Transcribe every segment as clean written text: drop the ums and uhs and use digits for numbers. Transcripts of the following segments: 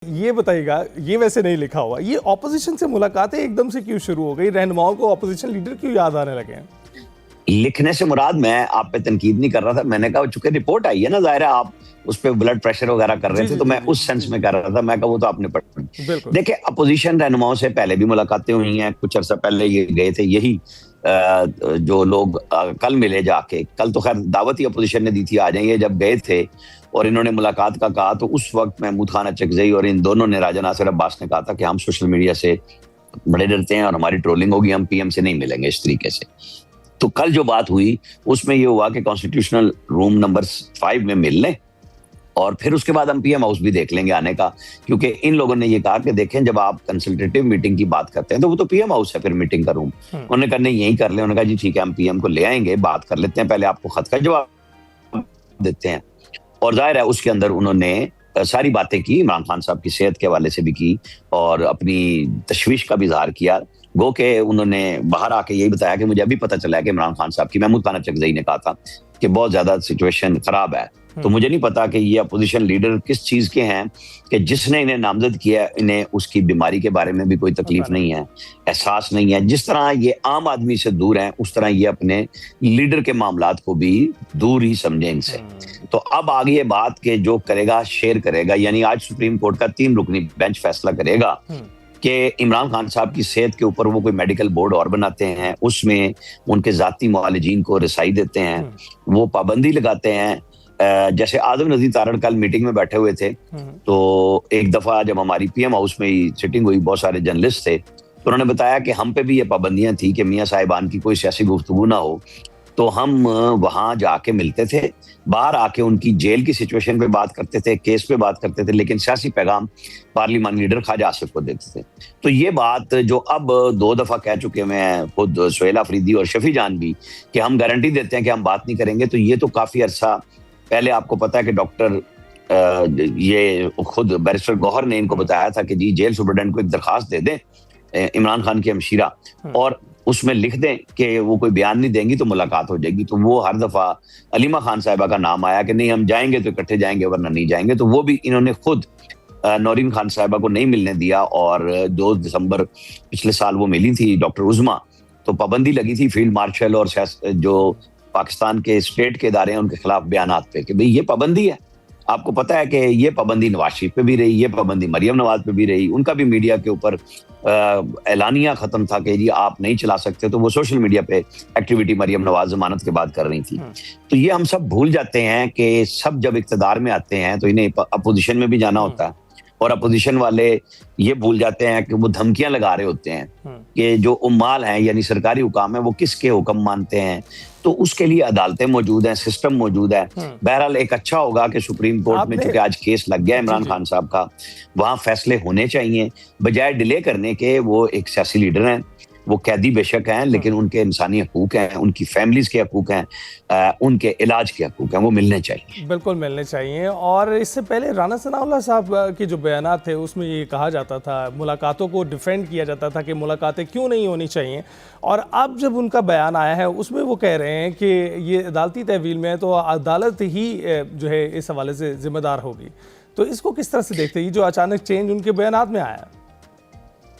ये बताइएगा, ये वैसे नहीं लिखा हुआ, ये ऑपोजिशन से मुलाकातें एकदम से क्यों शुरू हो गई? रहनुमाओं को ऑपोजिशन लीडर क्यों याद आने लगे हैं? लिखने से मुराद मैं आप पे तनकीद नहीं कर रहा था। मैंने कहा चूंकि रिपोर्ट आई है ना, जाहिर है आप उस पे ब्लड प्रेशर वगैरह कर रहे थे, तो मैं उस सेंस में कर रहा था। मैं कहा वो तो आपने पढ़ बिल्कुल। देखिए, अपोजिशन रहनुमाओं से पहले भी मुलाकातें हुई हैं। कुछ अर्सा पहले ये गए थे, यही जो लोग कल मिले जाके, कल तो खैर दावत ही अपोजिशन ने दी थी आ जाइए, जब गए थे और इन्होंने मुलाकात का कहा तो उस वक्त महमूद खान अचकजई और इन दोनों ने, राजा नासिर अब्बास ने कहा था कि हम सोशल मीडिया से बड़े डरते हैं और हमारी ट्रोलिंग होगी, हम पीएम से नहीं मिलेंगे इस तरीके से। तो कल जो बात हुई उसमें ये हुआ कि कॉन्स्टिट्यूशनल रूम नंबर 5 में मिल लें और फिर उसके बाद हम पीएम हाउस भी देख लेंगे आने का, क्योंकि इन लोगों ने ये कहा कि देखें जब आप कंसल्टेटिव मीटिंग की बात करते हैं तो वो तो पीएम हाउस है फिर मीटिंग का रूम। उन्होंने कहा नहीं यही कर ले। उन्होंने कहा जी ठीक है, हम पीएम को ले आएंगे, बात कर लेते हैं, पहले आपको खत का जवाब देते हैं। और जाहिर है उसके अंदर उन्होंने सारी बातें की, इमरान खान साहब की सेहत के हवाले से भी की और अपनी तशवीश का भी इजहार किया। गो के उन्होंने बाहर आके यही बताया कि मुझे अभी पता चला है कि इमरान खान साहब की, महमूद खान अचकजई ने कहा था कि बहुत ज्यादा सिचुएशन खराब है। तो मुझे नहीं पता कि ये अपोजिशन लीडर किस चीज के हैं कि जिसने इन्हें नामजद किया इन्हें उसकी बीमारी के बारे में भी कोई तकलीफ नहीं है, एहसास नहीं है। जिस तरह ये आम आदमी से दूर हैं उस तरह ये अपने लीडर के मामलात को भी दूर ही समझे इनसे। तो अब आगे ये बात के जो करेगा शेयर करेगा, यानी आज सुप्रीम कोर्ट का 3 रुकनी बेंच फैसला करेगा कि इमरान खान साहब की सेहत के ऊपर वो कोई मेडिकल बोर्ड और बनाते हैं, उसमें उनके जाती मुआलिजीन को रसाई देते हैं, वो पाबंदी लगाते हैं। जैसे आदम नजीर तारड़ कल मीटिंग में बैठे हुए थे, तो एक दफा जब हमारी पीएम हाउस में ही सिटिंग हुई, बहुत सारे जर्नलिस्ट थे, तो उन्होंने बताया कि हम पे भी ये पाबंदियां थी कि मियां साहिबान की कोई सियासी गुफ्तगू ना हो। तो हम वहां जाके मिलते थे, बाहर आके उनकी जेल की सिचुएशन पे बात करते थे, केस पे बात करते थे, लेकिन सियासी पैगाम पार्लिमानी लीडर ख्वाजा आसिफ को देते थे। तो ये बात जो अब 2 दफा कह चुके हैं खुद सुहेल अफरीदी और शफी जान भी कि हम गारंटी देते हैं कि हम बात नहीं करेंगे, तो ये तो काफी अरसा पहले आपको पता है कि डॉक्टर ये खुद बैरिस्टर गौहर ने इनको बताया था कि जी जेल सुपरडेंट को एक दरखास्त दे दें इमरान खान की हमशीरा और उसमें लिख दें कि वो कोई बयान नहीं देंगी तो मुलाकात हो जाएगी। तो वो हर दफा अलीमा खान साहिबा का नाम आया कि नहीं हम जाएंगे तो इकट्ठे जाएंगे वरना नहीं जाएंगे। तो वो भी इन्होंने खुद नौरीन खान साहिबा को नहीं मिलने दिया और 2 दिसंबर पिछले साल वो मिली थी डॉक्टर उज़मा, तो पाबंदी लगी थी फील्ड मार्शल और जो पाकिस्तान के स्टेट के इदारे हैं उनके खिलाफ बयानात पे कि भाई ये पाबंदी है। आपको पता है कि ये पाबंदी नवाज शरीफ पे भी रही, ये पाबंदी मरियम नवाज पे भी रही, उनका भी मीडिया के ऊपर एलानिया खत्म था कि जी आप नहीं चला सकते, तो वो सोशल मीडिया पे एक्टिविटी मरियम नवाज जमानत के बाद कर रही थी। तो ये हम सब भूल जाते हैं कि सब जब इक्तदार में आते हैं तो इन्हें अपोजिशन में भी जाना होता है और अपोजिशन वाले ये भूल जाते हैं कि वो धमकियां लगा रहे होते हैं कि जो उम्माल हैं यानी सरकारी हुकाम है वो किसके हुक्म मानते हैं। तो उसके लिए अदालतें मौजूद हैं, सिस्टम मौजूद है। बहरहाल एक अच्छा होगा कि सुप्रीम कोर्ट में चूंकि आज केस लग गया इमरान खान साहब का, वहां फैसले होने चाहिए बजाय डिले करने के। वो एक सियासी लीडर हैं, वो कैदी बेशक हैं लेकिन उनके इंसानी हकूक हैं, उनकी फैमिलीज के हकूक हैं, उनके इलाज के हकूक हैं, वो मिलने चाहिए, बिल्कुल मिलने चाहिए। और इससे पहले राना सनाउल्लाह साहब के जो बयानात थे उसमें ये कहा जाता था, मुलाकातों को डिफेंड किया जाता था कि मुलाकातें क्यों नहीं होनी चाहिए, और अब जब उनका बयान आया है उसमें वो कह रहे हैं कि ये अदालती तहवील में है तो अदालत ही जो है इस हवाले से जिम्मेदार होगी। तो इसको किस तरह से देखते हैं, ये जो अचानक चेंज उनके बयानात में आया?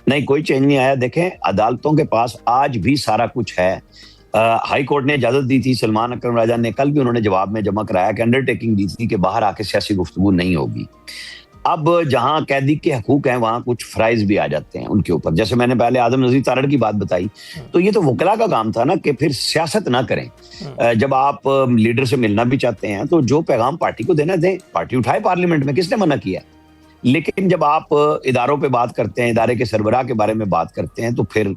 नहीं कोई चेंज नहीं आया। देखें अदालतों के पास आज भी सारा कुछ है। हाई कोर्ट ने इजाजत दी थी, सलमान अकरम राजा ने कल भी उन्होंने जवाब में जमा कराया कि अंडरटेकिंग दी थी कि बाहर आके सियासी गुफ्तगू नहीं होगी। अब जहां कैदी के हकूक हैं वहां कुछ फ्राइज भी आ जाते हैं उनके ऊपर। जैसे मैंने पहले आदम नजीर तारड़ की बात बताई, तो ये तो वकला का काम था ना कि फिर सियासत ना करें। जब आप लीडर से मिलना भी चाहते हैं तो जो पैगाम पार्टी को देना दें, पार्टी उठाए पार्लियामेंट में, किसने मना किया। लेकिन जब आप इदारों पे बात करते हैं, इदारे के सरबराह के बारे में बात करते हैं, तो फिर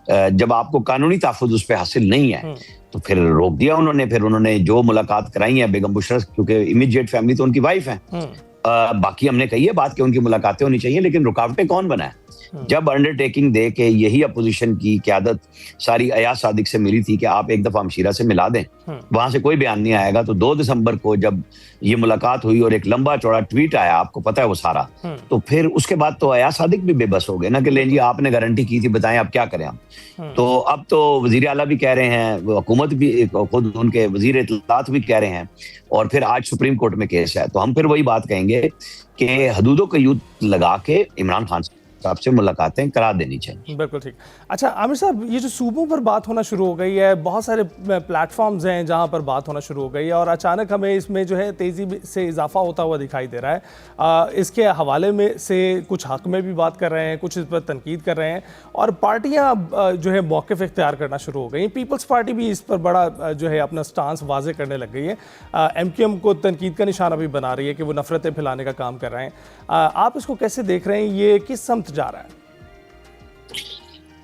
जब आपको कानूनी तहफ़्फ़ुज़ उस पर हासिल नहीं है तो फिर रोक दिया उन्होंने। फिर उन्होंने जो मुलाकात कराई है बेगम बुशरा, क्योंकि इमीडिएट फैमिली तो उनकी वाइफ है, बाकी हमने कही है बात कि उनकी मुलाकातें होनी चाहिए, लेकिन रुकावटें कौन बनाए। जब अंडरटेकिंग दे के यही अपोजिशन की क़यादत सारी अयाज सादिक से मिली थी कि आप एक दफा हमशीरा से मिला दें, वहां से कोई बयान नहीं आएगा। तो 2 दिसंबर को जब ये मुलाकात हुई और एक लंबा चौड़ा ट्वीट आया, आपको पता है वो सारा, तो फिर उसके बाद तो अयाज सादिक भी बेबस हो गए ना कि लें जी आपने गारंटी की थी, बताएं अब क्या करें हम। तो अब तो वजीर आला भी कह रहे हैं, हुकूमत भी खुद उनके वजीर इत्तलात भी कह रहे हैं और फिर आज सुप्रीम कोर्ट में केस है। तो हम फिर वही बात कहेंगे कि हदूदों का युद्ध लगा के इमरान खान साहब से मुलाकातें करा देनी चाहिए। बिल्कुल ठीक। अच्छा आमिर साहब, ये जो सूबों पर बात होना शुरू हो गई है, बहुत सारे प्लेटफॉर्म्स हैं जहां पर बात होना शुरू हो गई है और अचानक हमें इसमें जो है तेज़ी से इजाफा होता हुआ दिखाई दे रहा है। इसके हवाले में से कुछ हक में भी बात कर रहे हैं, कुछ इस पर तनकीद कर रहे हैं और पार्टियां जो है मौक़िफ़ इख्तियार करना शुरू हो गई। पीपल्स पार्टी भी इस पर बड़ा जो है अपना स्टांस वाज़े करने लग गई है। MQM को तनकीद का निशाना भी बना रही है कि वो नफ़रतें फैलाने का काम कर रहे हैं। आप इसको कैसे देख रहे हैं, ये किस समत जा रहा है?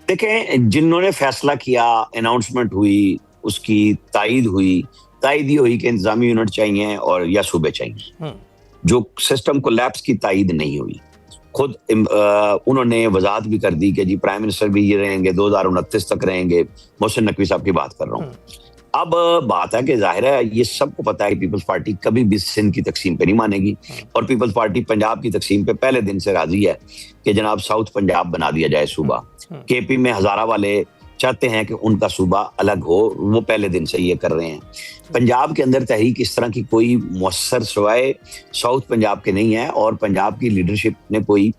देखें, जिन्होंने फैसला किया, अनाउंसमेंट हुई, उसकी तायद ये हुई कि इंतजामी यूनिट चाहिए और या सूबे चाहिए। जो सिस्टम कोलैप्स की तायद नहीं हुई, खुद उन्होंने वजाहत भी कर दी कि जी प्राइम मिनिस्टर भी ये रहेंगे, 2029 तक रहेंगे। मोहसिन नकवी साहब की बात कर रहा हूँ। अब बात है कि जाहिर है ये सबको पता है कि पीपल्स पार्टी कभी भी सिंध की तकसीम पे नहीं मानेगी और पीपल्स पार्टी पंजाब की तकसीम पे पहले दिन से राजी है कि जनाब साउथ पंजाब बना दिया जाए सूबा। KP में हजारा वाले चाहते हैं कि उनका सूबा अलग हो, वो पहले दिन से ये कर रहे हैं। पंजाब के अंदर तहरीक इस तरह की कोई मुअस्सर सिवाय साउथ पंजाब के नहीं है और पंजाब की लीडरशिप ने कोई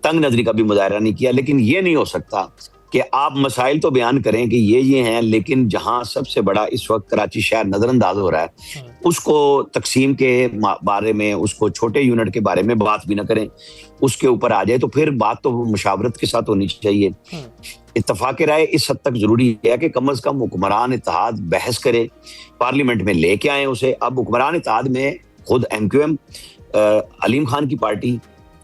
तंग नजरी का भी मुजाहरा नहीं किया। लेकिन ये नहीं हो सकता कि आप मसाइल तो बयान करें कि ये हैं, लेकिन जहां सबसे बड़ा इस वक्त कराची शहर नजरअंदाज हो रहा है उसको तकसीम के बारे में, उसको छोटे यूनिट के बारे में बात भी ना करें, उसके ऊपर आ जाए। तो फिर बात तो मुशावरत के साथ होनी चाहिए। इत्तफाक राय इस हद तक जरूरी है कि कम अज कम हुक्मरान इत्तेहाद बहस करे, पार्लियामेंट में लेके आए उसे। अब हुक्मरान इत्तेहाद में खुद MQM, अलीम खान की पार्टी,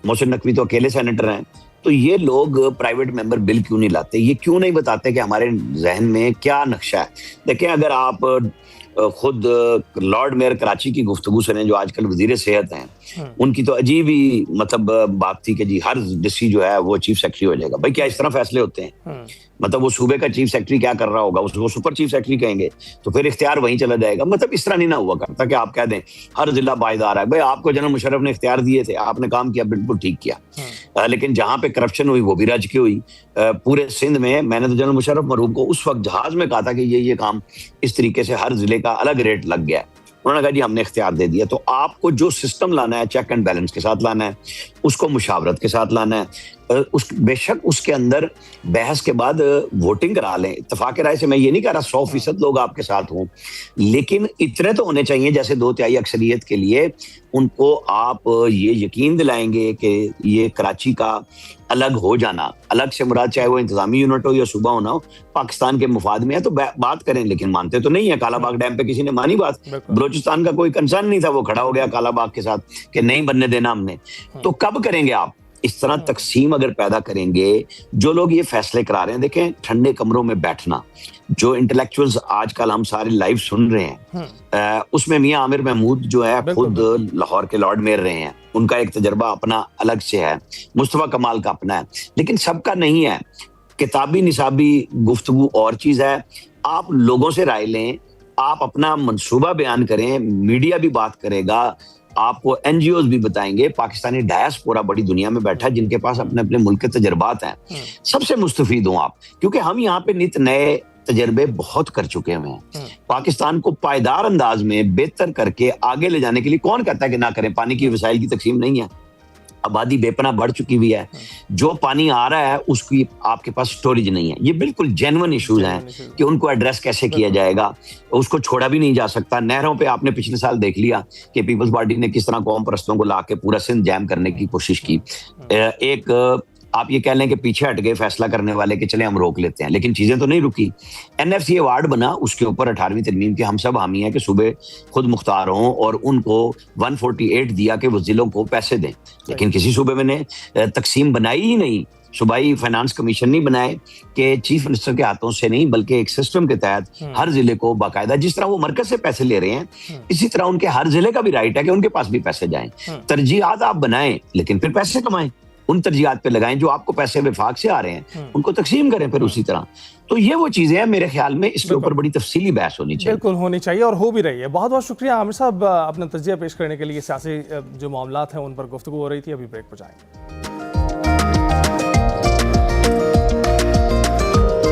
मोहसिन नकवी तो अकेले सेनेटर हैं, तो ये लोग प्राइवेट मेंबर बिल क्यों नहीं लाते? ये क्यों नहीं बताते कि हमारे जहन में क्या नक्शा है? देखें, अगर आप खुद लॉर्ड मेयर कराची की गुफ्तगू सुने जो आजकल वजीर सेहत हैं, उनकी तो अजीब ही मतलब बात थी कि जी हर डिस्ट्री जो है वो चीफ सेक्रेटरी हो जाएगा। भाई क्या इस तरह फैसले होते हैं? मतलब वो सूबे का चीफ सेक्रेटरी क्या कर रहा होगा, उसको सुपर चीफ सेक्रेटरी कहेंगे, तो फिर इख्तियार वहीं चला जाएगा। मतलब इस तरह नहीं ना हुआ करता कि आप कह दें हर जिला बायदार है। भाई आपको जनरल मुशर्रफ ने इख्तियार दिए थे, आपने काम किया, बिल्कुल ठीक किया। लेकिन जहां पे करप्शन हुई वो भी राज की हुई। पूरे सिंध में मैंने तो जनरल मुशर्रफ मरूब को उस वक्त जहाज में कहा था कि ये काम इस तरीके से हर जिले का अलग रेट लग गया। उन्होंने कहा जी हमने इख्तियार दे दिया। तो आपको जो सिस्टम लाना है चेक एंड बैलेंस के साथ लाना है, उसको मुशावरत के साथ लाना है। बेशक उसके अंदर बहस के बाद वोटिंग करा लें। इत्तेफाक राय से मैं ये नहीं कह रहा 100% लोग आपके साथ हों, लेकिन इतने तो होने चाहिए जैसे 2/3 अक्सरियत के लिए उनको आप ये यकीन दिलाएंगे कि ये कराची का अलग हो जाना, अलग से मुराद चाहे वो इंतजामी यूनिट हो या सूबा होना हो, पाकिस्तान के मुफाद में है तो बात करें। लेकिन मानते तो नहीं है। कालाबाग डैम पे किसी ने मानी बात? बलोचिस्तान का कोई कंसर्न नहीं था, वो खड़ा हो गया कालाबाग के साथ कि नहीं बनने देना हमने। तो कब करेंगे आप? इस तरह तकसीम अगर पैदा करेंगे, जो लोग ये फैसले करा रहे हैं, देखें ठंडे कमरों में बैठना, जो इंटेलेक्चुअल्स आजकल हम सारे लाइव सुन रहे हैं, उसमें मियां आमिर महमूद जो है खुद लाहौर के लॉर्ड मेयर रहे हैं, उनका एक तजर्बा अपना अलग से है, मुस्तफा कमाल का अपना है, लेकिन सबका नहीं है। किताबी निसाबी गुफ्तगू और चीज है। आप लोगों से राय लें, आप अपना मंसूबा बयान करें, मीडिया भी बात करेगा, आपको NGOs भी बताएंगे। पाकिस्तानी डायस्पोरा बड़ी दुनिया में बैठा है जिनके पास अपने अपने मुल्क के तजर्बात हैं। सबसे मुस्तफीद हो आप, क्योंकि हम यहाँ पे नित नए तजर्बे बहुत कर चुके हैं। पाकिस्तान को पायदार अंदाज में बेहतर करके आगे ले जाने के लिए कौन कहता है कि ना करें? पानी की वसाइल की तकसीम नहीं है, आबादी बेपनाह बढ़ चुकी हुई है, जो पानी आ रहा है उसकी आपके पास स्टोरेज नहीं है। ये बिल्कुल जेन्युइन इश्यूज हैं कि उनको एड्रेस कैसे किया जाएगा। उसको छोड़ा भी नहीं जा सकता। नहरों पे आपने पिछले साल देख लिया कि पीपल्स पार्टी ने किस तरह कौम परस्तों को ला के पूरा सिंध जैम करने की कोशिश की। एक आप ये कह लें कि पीछे हट गए फैसला करने वाले कि चले हम रोक लेते हैं, लेकिन चीजें तो नहीं रुकी। NFC अवार्ड बना, उसके ऊपर 18वीं तरमीम के हम सब हामी हैं कि सूबे खुद मुख्तार हों और उनको 148 दिया कि वो जिलों को पैसे दें, लेकिन किसी सूबे में ने तकसीम बनाई ही नहीं। सूबाई फाइनेंस कमीशन नहीं बनाए कि चीफ मिनिस्टर के हाथों से नहीं, बल्कि एक सिस्टम के तहत हर जिले को बाकायदा, जिस तरह वो मरकज से पैसे ले रहे हैं, इसी तरह उनके हर जिले का भी राइट है कि उनके पास भी पैसे जाएं। तरजीहात आप बनाएं, लेकिन फिर पैसे कमाएं, उन तरजीहात पे लगाएं जो आपको पैसे विफाक से आ रहे हैं, उनको तकसीम करें फिर उसी तरह। तो ये वो चीजें हैं, मेरे ख्याल में इसके ऊपर बड़ी तफसीली बहस होनी चाहिए। बिल्कुल होनी चाहिए और हो भी रही है। बहुत बहुत शुक्रिया आमिर साहब अपना तजिया पेश करने के लिए। सियासी जो मामलात हैं उन पर गुफ्तगू हो रही थी। अभी ब्रेक पर जाएंगे।